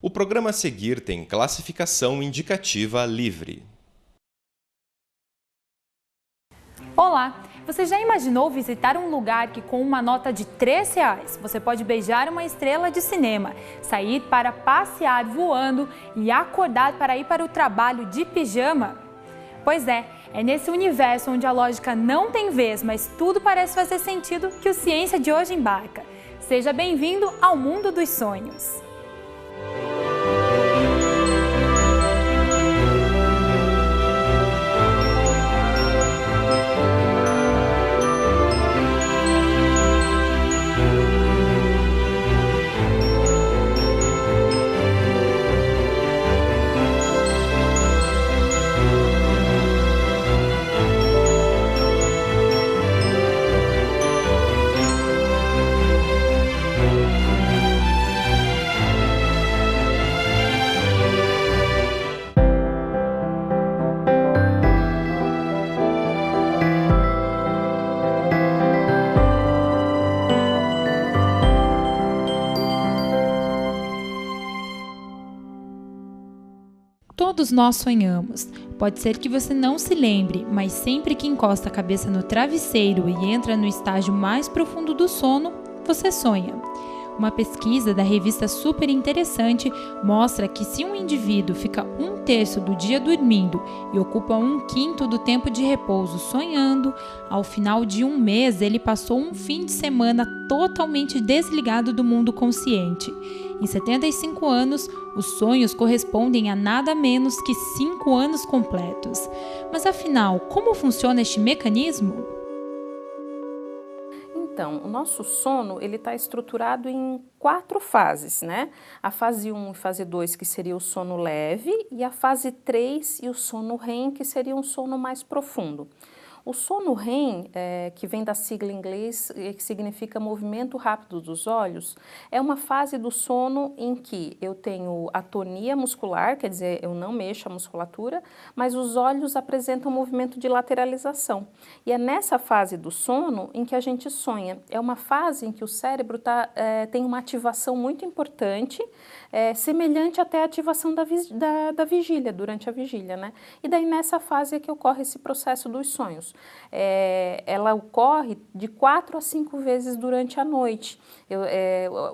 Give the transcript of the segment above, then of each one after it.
O programa a seguir tem classificação indicativa livre. Olá! Você já imaginou visitar um lugar que com uma nota de R$ 3 você pode beijar uma estrela de cinema, sair para passear voando e acordar para ir para o trabalho de pijama? Pois é nesse universo onde a lógica não tem vez, mas tudo parece fazer sentido que o Ciência de hoje embarca. Seja bem-vindo ao mundo dos sonhos! Todos nós sonhamos. Pode ser que você não se lembre, mas sempre que encosta a cabeça no travesseiro e entra no estágio mais profundo do sono, você sonha. Uma pesquisa da revista Super Interessante mostra que se um indivíduo fica 1/3 do dia dormindo e ocupa 1/5 do tempo de repouso sonhando, ao final de um mês ele passou um fim de semana totalmente desligado do mundo consciente. Em 75 anos, os sonhos correspondem a nada menos que 5 anos completos. Mas afinal, como funciona este mecanismo? Então, o nosso sono ele está estruturado em 4 fases, né? A fase 1 e fase 2, que seria o sono leve, e a fase 3 e o sono REM, que seria um sono mais profundo. O sono REM, que vem da sigla em inglês, que significa movimento rápido dos olhos, é uma fase do sono em que eu tenho atonia muscular, quer dizer, eu não mexo a musculatura, mas os olhos apresentam movimento de lateralização. E é nessa fase do sono em que a gente sonha. É uma fase em que o cérebro tem uma ativação muito importante, semelhante até à ativação da vigília, durante a vigília, né? E daí nessa fase é que ocorre esse processo dos sonhos. Ela ocorre de 4 a 5 vezes durante a noite.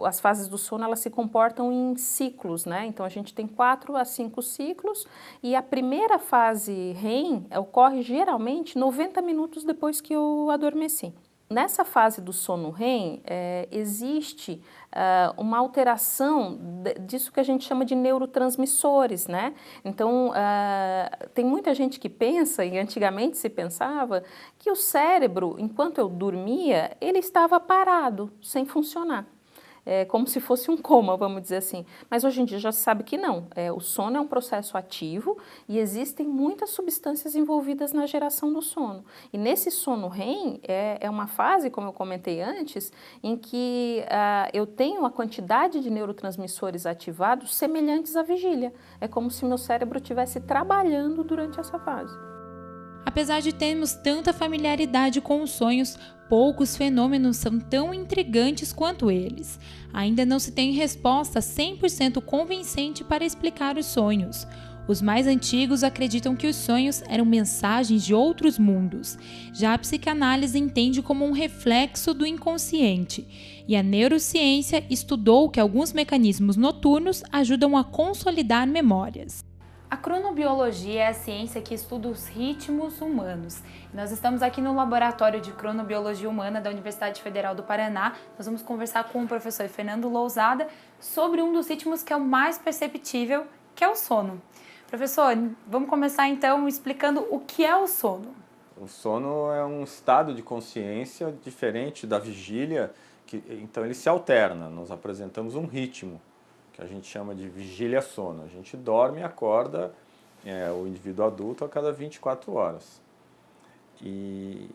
As fases do sono elas se comportam em ciclos, né? Então a gente tem 4 a 5 ciclos e a primeira fase REM ocorre geralmente 90 minutos depois que eu adormeci. Nessa fase do sono REM, existe uma alteração disso que a gente chama de neurotransmissores, né? Então, tem muita gente que pensa, e antigamente se pensava, que o cérebro, enquanto eu dormia, ele estava parado, sem funcionar. Como se fosse um coma, vamos dizer assim. Mas hoje em dia já se sabe que não. O sono é um processo ativo e existem muitas substâncias envolvidas na geração do sono. E nesse sono REM é uma fase, como eu comentei antes, em que eu tenho a quantidade de neurotransmissores ativados semelhantes à vigília. É como se meu cérebro estivesse trabalhando durante essa fase. Apesar de termos tanta familiaridade com os sonhos, poucos fenômenos são tão intrigantes quanto eles. Ainda não se tem resposta 100% convincente para explicar os sonhos. Os mais antigos acreditam que os sonhos eram mensagens de outros mundos. Já a psicanálise entende como um reflexo do inconsciente. E a neurociência estudou que alguns mecanismos noturnos ajudam a consolidar memórias. A cronobiologia é a ciência que estuda os ritmos humanos. Nós estamos aqui no Laboratório de Cronobiologia Humana da Universidade Federal do Paraná. Nós vamos conversar com o professor Fernando Lousada sobre um dos ritmos que é o mais perceptível, que é o sono. Professor, vamos começar então explicando o que é o sono. O sono é um estado de consciência diferente da vigília, então ele se alterna. Nós apresentamos um ritmo, que a gente chama de vigília-sono. A gente dorme e acorda o indivíduo adulto a cada 24 horas. E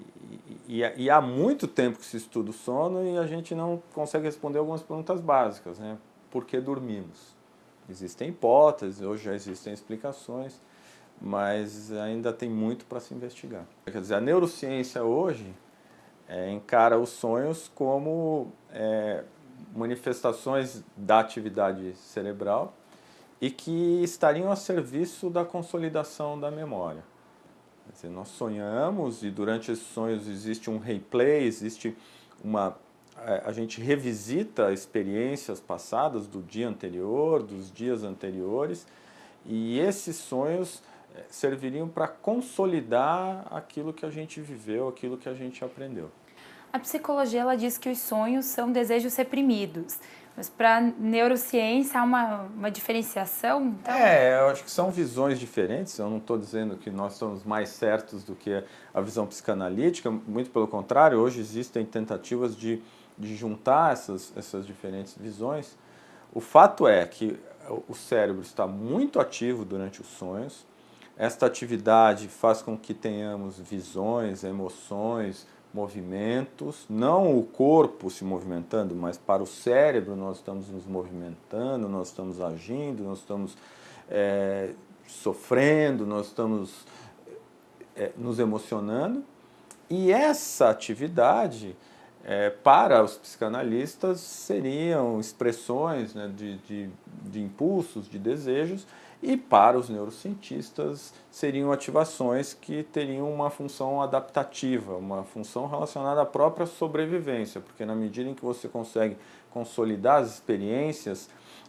há muito tempo que se estuda o sono e a gente não consegue responder algumas perguntas básicas, né? Por que dormimos? Existem hipóteses, hoje já existem explicações, mas ainda tem muito para se investigar. Quer dizer, a neurociência hoje encara os sonhos como manifestações da atividade cerebral e que estariam a serviço da consolidação da memória. Quer dizer, nós sonhamos e durante esses sonhos existe um replay, existe a gente revisita experiências passadas do dia anterior, dos dias anteriores, e esses sonhos serviriam para consolidar aquilo que a gente viveu, aquilo que a gente aprendeu. A psicologia ela diz que os sonhos são desejos reprimidos, mas para a neurociência há uma diferenciação? Então... eu acho que são visões diferentes, eu não estou dizendo que nós somos mais certos do que a visão psicanalítica, muito pelo contrário, hoje existem tentativas de juntar essas diferentes visões. O fato é que o cérebro está muito ativo durante os sonhos, esta atividade faz com que tenhamos visões, emoções, movimentos, não o corpo se movimentando, mas para o cérebro nós estamos nos movimentando, nós estamos agindo, nós estamos sofrendo, nós estamos nos emocionando. E essa atividade, para os psicanalistas, seriam expressões, né, de impulsos, de desejos, e para os neurocientistas seriam ativações que teriam uma função adaptativa, uma função relacionada à própria sobrevivência, porque na medida em que você consegue consolidar as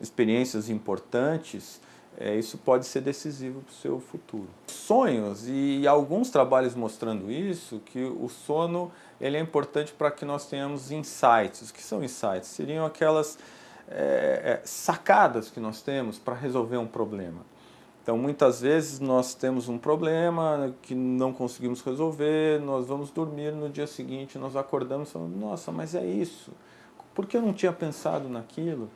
experiências importantes, isso pode ser decisivo para o seu futuro. Sonhos, e alguns trabalhos mostrando isso, que o sono ele é importante para que nós tenhamos insights. O que são insights? Seriam aquelas sacadas que nós temos para resolver um problema. Então, muitas vezes nós temos um problema que não conseguimos resolver, nós vamos dormir, no dia seguinte nós acordamos e falamos, nossa, mas é isso, por que eu não tinha pensado naquilo?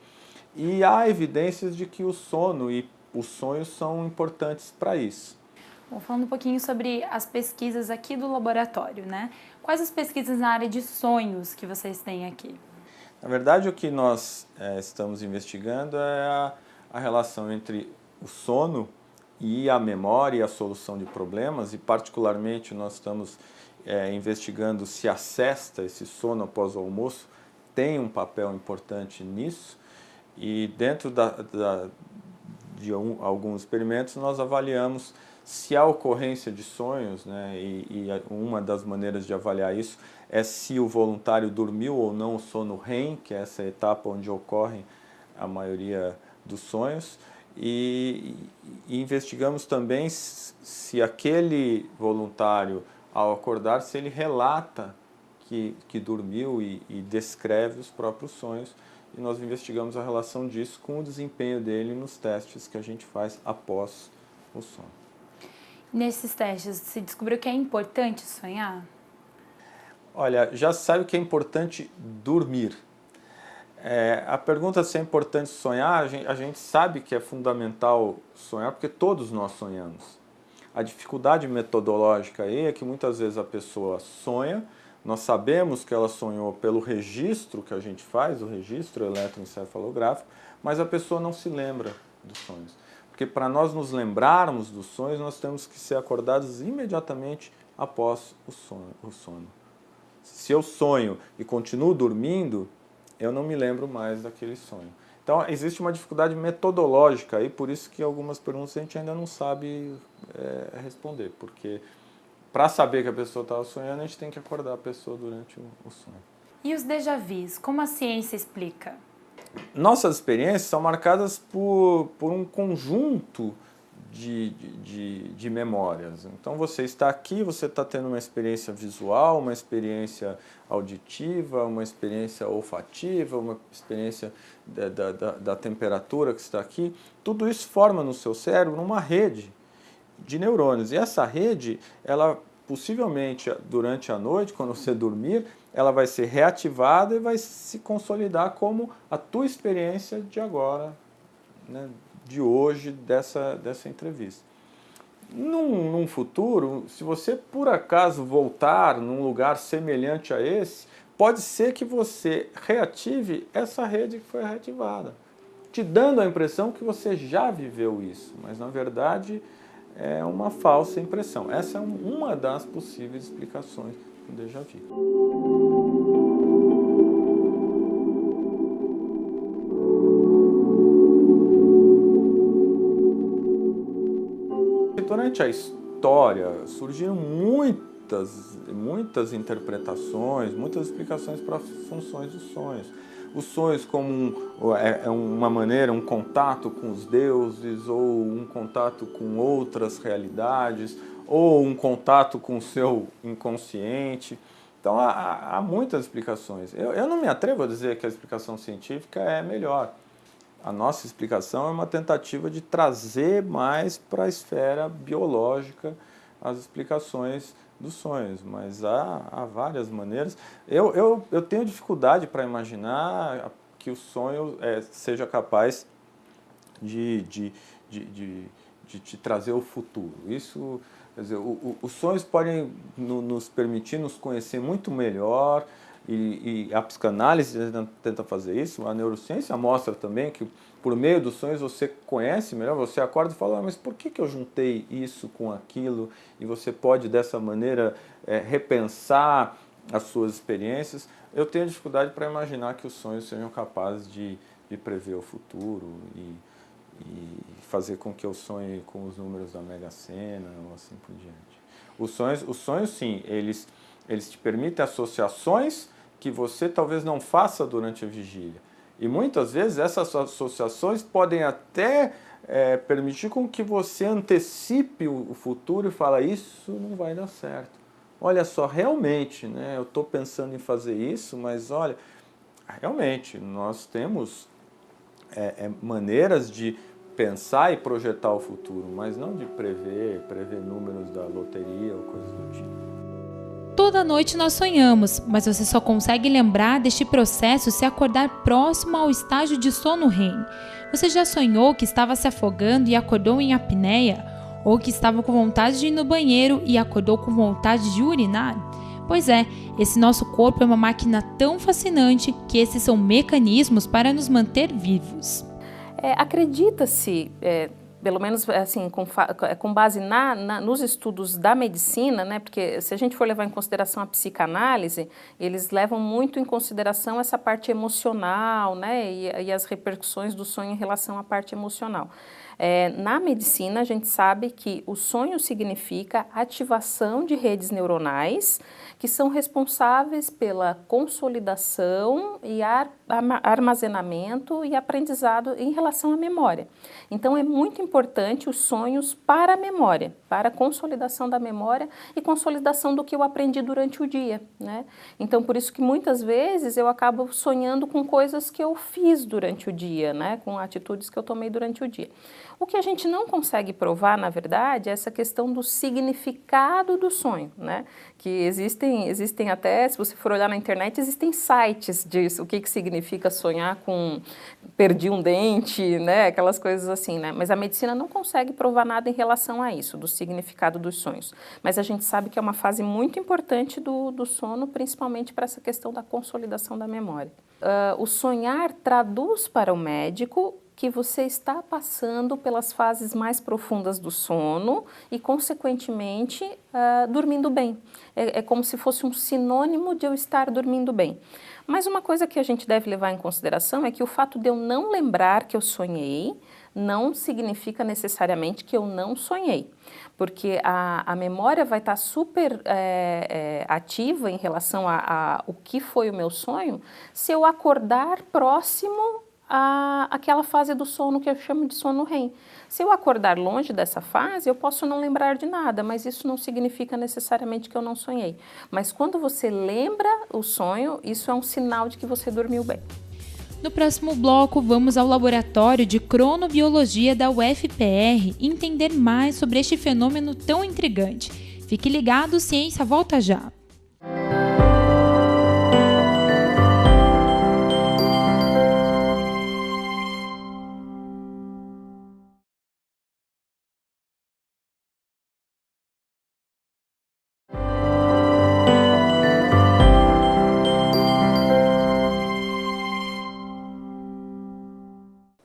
E há evidências de que o sono e os sonhos são importantes para isso. Bom, falando um pouquinho sobre as pesquisas aqui do laboratório, né? Quais as pesquisas na área de sonhos que vocês têm aqui? Na verdade, o que nós estamos investigando é a relação entre o sono e a memória e a solução de problemas, e particularmente nós estamos investigando se a sesta, esse sono após o almoço, tem um papel importante nisso, e dentro de alguns experimentos nós avaliamos se a ocorrência de sonhos, né, e uma das maneiras de avaliar isso é se o voluntário dormiu ou não o sono REM, que é essa etapa onde ocorre a maioria dos sonhos, e investigamos também se aquele voluntário, ao acordar, se ele relata que dormiu e descreve os próprios sonhos, e nós investigamos a relação disso com o desempenho dele nos testes que a gente faz após o sono. Nesses testes, se descobriu que é importante sonhar? Olha, já se sabe que é importante dormir. A pergunta se é importante sonhar, a gente sabe que é fundamental sonhar, porque todos nós sonhamos. A dificuldade metodológica aí é que muitas vezes a pessoa sonha, nós sabemos que ela sonhou pelo registro que a gente faz, o registro eletroencefalográfico, mas a pessoa não se lembra dos sonhos. Porque para nós nos lembrarmos dos sonhos, nós temos que ser acordados imediatamente após o sono. Se eu sonho e continuo dormindo, eu não me lembro mais daquele sonho. Então, existe uma dificuldade metodológica aí, por isso que algumas perguntas a gente ainda não sabe responder, porque para saber que a pessoa estava sonhando, a gente tem que acordar a pessoa durante o sonho. E os déjà vus, como a ciência explica? Nossas experiências são marcadas por um conjunto de memórias. Então você está aqui, você está tendo uma experiência visual, uma experiência auditiva, uma experiência olfativa, uma experiência da temperatura que está aqui. Tudo isso forma no seu cérebro uma rede de neurônios. E essa rede, ela possivelmente durante a noite, quando você dormir, ela vai ser reativada e vai se consolidar como a tua experiência de agora, né, de hoje, dessa entrevista. Num futuro, se você por acaso voltar num lugar semelhante a esse, pode ser que você reative essa rede que foi reativada, te dando a impressão que você já viveu isso, mas na verdade é uma falsa impressão. Essa é uma das possíveis explicações do déjà vu. durante a história surgiram muitas interpretações, muitas explicações para as funções dos sonhos. Os sonhos como uma maneira, um contato com os deuses, ou um contato com outras realidades, ou um contato com o seu inconsciente. Então há muitas explicações. Eu não me atrevo a dizer que a explicação científica é melhor. A nossa explicação é uma tentativa de trazer mais para a esfera biológica as explicações dos sonhos, mas há várias maneiras. Eu tenho dificuldade para imaginar que o sonho seja capaz de te trazer o futuro. Isso, quer dizer, os sonhos podem nos permitir nos conhecer muito melhor, e a psicanálise tenta fazer isso. A neurociência mostra também que por meio dos sonhos você conhece melhor, você acorda e fala, mas por que eu juntei isso com aquilo? E você pode dessa maneira repensar as suas experiências. Eu tenho dificuldade para imaginar que os sonhos sejam capazes de prever o futuro e fazer com que eu sonhe com os números da Mega Sena ou assim por diante. Os sonhos sim, eles te permitem associações que você talvez não faça durante a vigília. E muitas vezes essas associações podem até permitir com que você antecipe o futuro e fale, isso não vai dar certo. Olha só, realmente, né, eu estou pensando em fazer isso, mas olha, realmente, nós temos maneiras de pensar e projetar o futuro, mas não de prever números da loteria ou coisas do tipo. Toda noite nós sonhamos, mas você só consegue lembrar deste processo se acordar próximo ao estágio de sono REM. Você já sonhou que estava se afogando e acordou em apneia? Ou que estava com vontade de ir no banheiro e acordou com vontade de urinar? Pois é, esse nosso corpo é uma máquina tão fascinante que esses são mecanismos para nos manter vivos. Acredita-se, pelo menos assim, com base nos estudos da medicina, né, porque se a gente for levar em consideração a psicanálise, eles levam muito em consideração essa parte emocional, né, e as repercussões do sonho em relação à parte emocional. Na medicina, a gente sabe que o sonho significa ativação de redes neuronais que são responsáveis pela consolidação e armazenamento e aprendizado em relação à memória. Então, é muito importante os sonhos para a memória, para a consolidação da memória e consolidação do que eu aprendi durante o dia, né? Então, por isso que muitas vezes eu acabo sonhando com coisas que eu fiz durante o dia, né? Com atitudes que eu tomei durante o dia. O que a gente não consegue provar, na verdade, é essa questão do significado do sonho, né? Que existem até, se você for olhar na internet, existem sites disso, o que significa sonhar com perdi um dente, né? Aquelas coisas assim, né? Mas a medicina não consegue provar nada em relação a isso, do significado dos sonhos. Mas a gente sabe que é uma fase muito importante do sono, principalmente para essa questão da consolidação da memória. O sonhar traduz para o médico que você está passando pelas fases mais profundas do sono e, consequentemente, dormindo bem. É como se fosse um sinônimo de eu estar dormindo bem. Mas uma coisa que a gente deve levar em consideração é que o fato de eu não lembrar que eu sonhei não significa necessariamente que eu não sonhei, porque a memória vai estar super ativa em relação a o que foi o meu sonho se eu acordar próximo aquela fase do sono que eu chamo de sono REM. Se eu acordar longe dessa fase, eu posso não lembrar de nada, mas isso não significa necessariamente que eu não sonhei. Mas quando você lembra o sonho, isso é um sinal de que você dormiu bem. No próximo bloco, vamos ao laboratório de cronobiologia da UFPR entender mais sobre este fenômeno tão intrigante. Fique ligado, ciência volta já!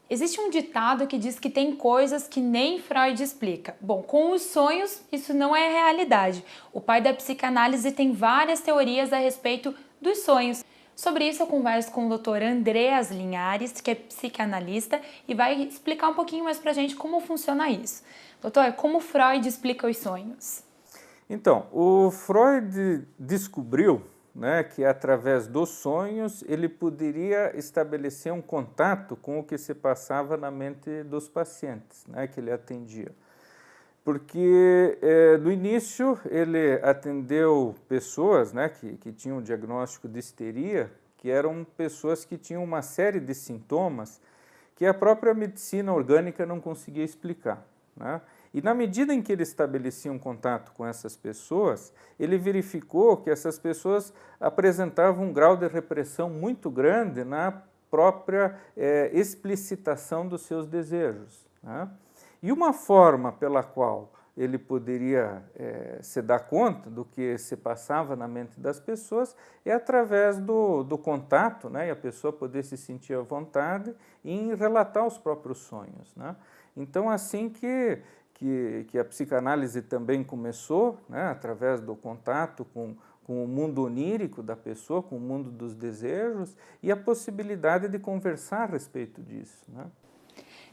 Existe um ditado que diz que tem coisas que nem Freud explica. Bom, com os sonhos, isso não é realidade. O pai da psicanálise tem várias teorias a respeito dos sonhos. Sobre isso eu converso com o Dr. Andreas Linhares, que é psicanalista, e vai explicar um pouquinho mais pra gente como funciona isso. Doutor, como Freud explica os sonhos? Então, o Freud descobriu, né, que através dos sonhos ele poderia estabelecer um contato com o que se passava na mente dos pacientes, né, que ele atendia. Porque no início ele atendeu pessoas, né, que tinham diagnóstico de histeria, que eram pessoas que tinham uma série de sintomas que a própria medicina orgânica não conseguia explicar, né? E na medida em que ele estabelecia um contato com essas pessoas, ele verificou que essas pessoas apresentavam um grau de repressão muito grande na própria explicitação dos seus desejos, né? E uma forma pela qual ele poderia se dar conta do que se passava na mente das pessoas é através do contato, né? E a pessoa poder se sentir à vontade em relatar os próprios sonhos, né? Então, assim que a psicanálise também começou, né? Através do contato com o mundo onírico da pessoa, com o mundo dos desejos e a possibilidade de conversar a respeito disso, né?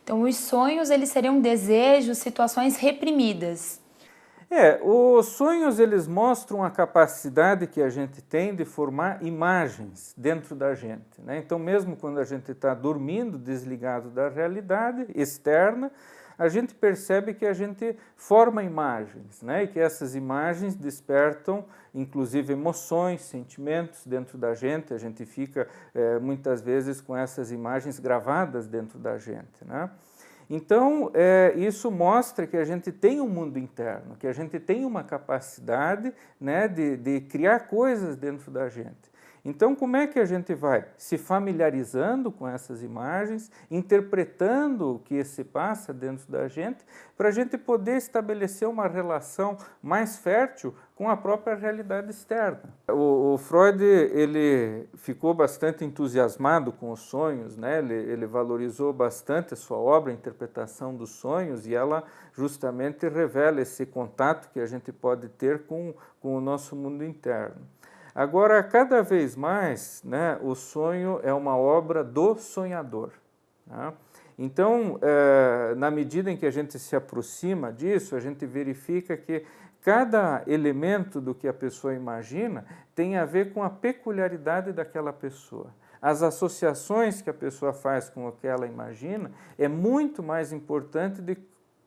Então, os sonhos, eles seriam desejos, situações reprimidas. Os sonhos, eles mostram a capacidade que a gente tem de formar imagens dentro da gente, né? Então, mesmo quando a gente está dormindo, desligado da realidade externa, a gente percebe que a gente forma imagens, né? E que essas imagens despertam, inclusive, emoções, sentimentos dentro da gente. A gente fica, muitas vezes, com essas imagens gravadas dentro da gente, né? Então, isso mostra que a gente tem um mundo interno, que a gente tem uma capacidade, né, de criar coisas dentro da gente. Então, como é que a gente vai se familiarizando com essas imagens, interpretando o que se passa dentro da gente, para a gente poder estabelecer uma relação mais fértil com a própria realidade externa. O Freud, ele ficou bastante entusiasmado com os sonhos, né? Ele valorizou bastante a sua obra, a interpretação dos sonhos, e ela justamente revela esse contato que a gente pode ter com o nosso mundo interno. Agora, cada vez mais, né, o sonho é uma obra do sonhador, né? Então, na medida em que a gente se aproxima disso, a gente verifica que cada elemento do que a pessoa imagina tem a ver com a peculiaridade daquela pessoa. As associações que a pessoa faz com o que ela imagina é muito mais importante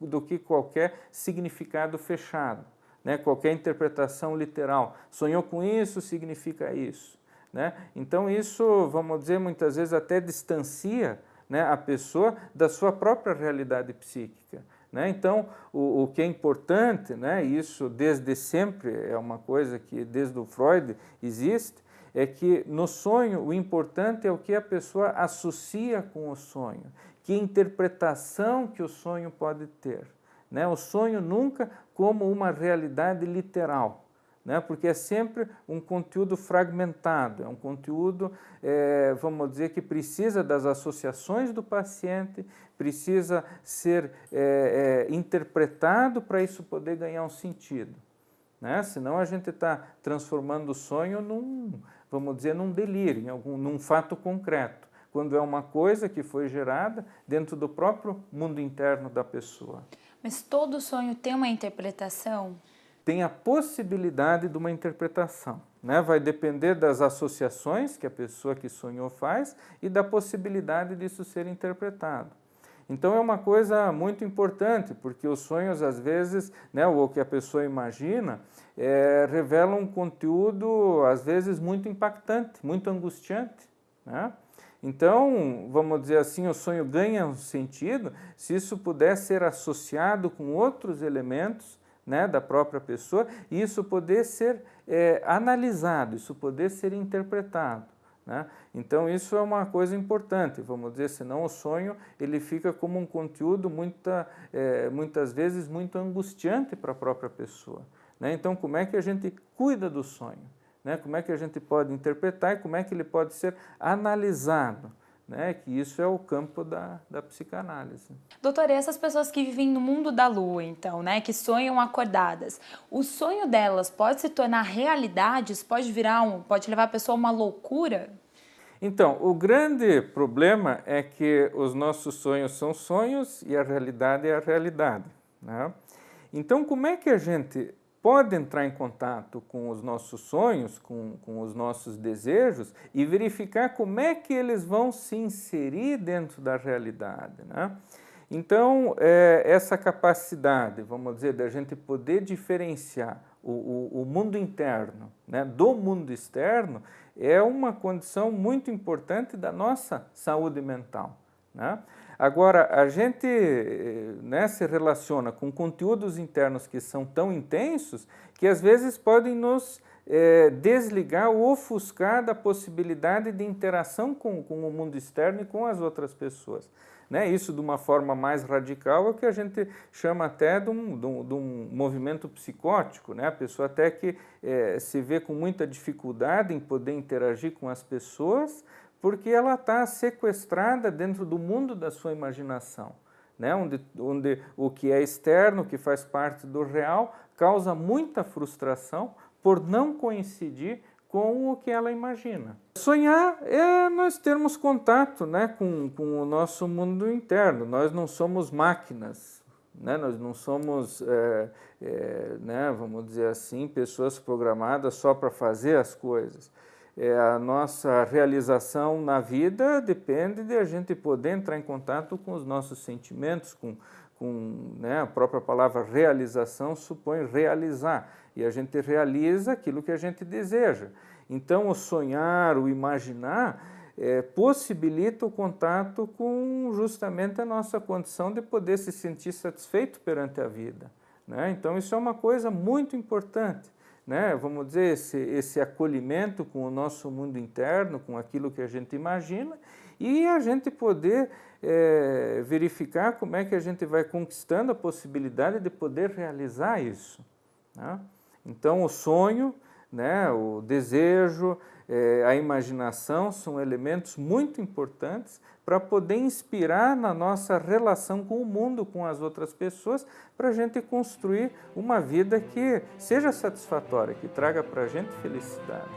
do que qualquer significado fechado, né? Qualquer interpretação literal. Sonhou com isso, significa isso, né? Então isso, vamos dizer, muitas vezes até distancia, né, a pessoa da sua própria realidade psíquica, né? Então o que é importante, né, isso desde sempre é uma coisa que desde o Freud existe, é que no sonho o importante é o que a pessoa associa com o sonho, que interpretação que o sonho pode ter, né? O sonho nunca como uma realidade literal, né? Porque é sempre um conteúdo fragmentado, é um conteúdo, vamos dizer, que precisa das associações do paciente, precisa ser interpretado para isso poder ganhar um sentido, né? Senão a gente está transformando o sonho vamos dizer, num delírio, num fato concreto, quando é uma coisa que foi gerada dentro do próprio mundo interno da pessoa. Mas todo sonho tem uma interpretação? Tem a possibilidade de uma interpretação, né? Vai depender das associações que a pessoa que sonhou faz e da possibilidade disso ser interpretado. Então é uma coisa muito importante, porque os sonhos, às vezes, né, o que a pessoa imagina, revelam um conteúdo, às vezes, muito impactante, muito angustiante, né? Então, vamos dizer assim, o sonho ganha um sentido se isso puder ser associado com outros elementos, né, da própria pessoa, e isso poder ser analisado, isso poder ser interpretado, né? Então, isso é uma coisa importante, vamos dizer, senão o sonho ele fica como um conteúdo muitas vezes muito angustiante para a própria pessoa, né? Então, como é que a gente cuida do sonho? Né? Como é que a gente pode interpretar e como é que ele pode ser analisado, né? Que isso é o campo da psicanálise. Doutora, e essas pessoas que vivem no mundo da lua, então, né, que sonham acordadas, o sonho delas pode se tornar realidade? Isso pode levar a pessoa a uma loucura? Então, o grande problema é que os nossos sonhos são sonhos e a realidade é a realidade, né? Então, como é que a gente pode entrar em contato com os nossos sonhos, com os nossos desejos e verificar como é que eles vão se inserir dentro da realidade, né? Então, essa capacidade, vamos dizer, da gente poder diferenciar o mundo interno, né, do mundo externo é uma condição muito importante da nossa saúde mental, né? Agora, a gente, né, se relaciona com conteúdos internos que são tão intensos que às vezes podem nos desligar ou ofuscar da possibilidade de interação com o mundo externo e com as outras pessoas, né? Isso, de uma forma mais radical, é o que a gente chama até de um movimento psicótico, né? A pessoa até que se vê com muita dificuldade em poder interagir com as pessoas, porque ela está sequestrada dentro do mundo da sua imaginação, né? Onde o que é externo, que faz parte do real, causa muita frustração por não coincidir com o que ela imagina. Sonhar é nós termos contato, né, com o nosso mundo interno. Nós não somos máquinas, né? Nós não somos, né, vamos dizer assim, pessoas programadas só para fazer as coisas. A nossa realização na vida depende de a gente poder entrar em contato com os nossos sentimentos, né, a própria palavra realização supõe realizar, e a gente realiza aquilo que a gente deseja. Então, o sonhar, o imaginar, possibilita o contato com justamente a nossa condição de poder se sentir satisfeito perante a vida, né? Então, isso é uma coisa muito importante, né? Vamos dizer, esse acolhimento com o nosso mundo interno, com aquilo que a gente imagina, e a gente poder verificar como é que a gente vai conquistando a possibilidade de poder realizar isso, né? Então, o sonho, né, o desejo, a imaginação são elementos muito importantes para poder inspirar na nossa relação com o mundo, com as outras pessoas, para a gente construir uma vida que seja satisfatória, que traga para a gente felicidade.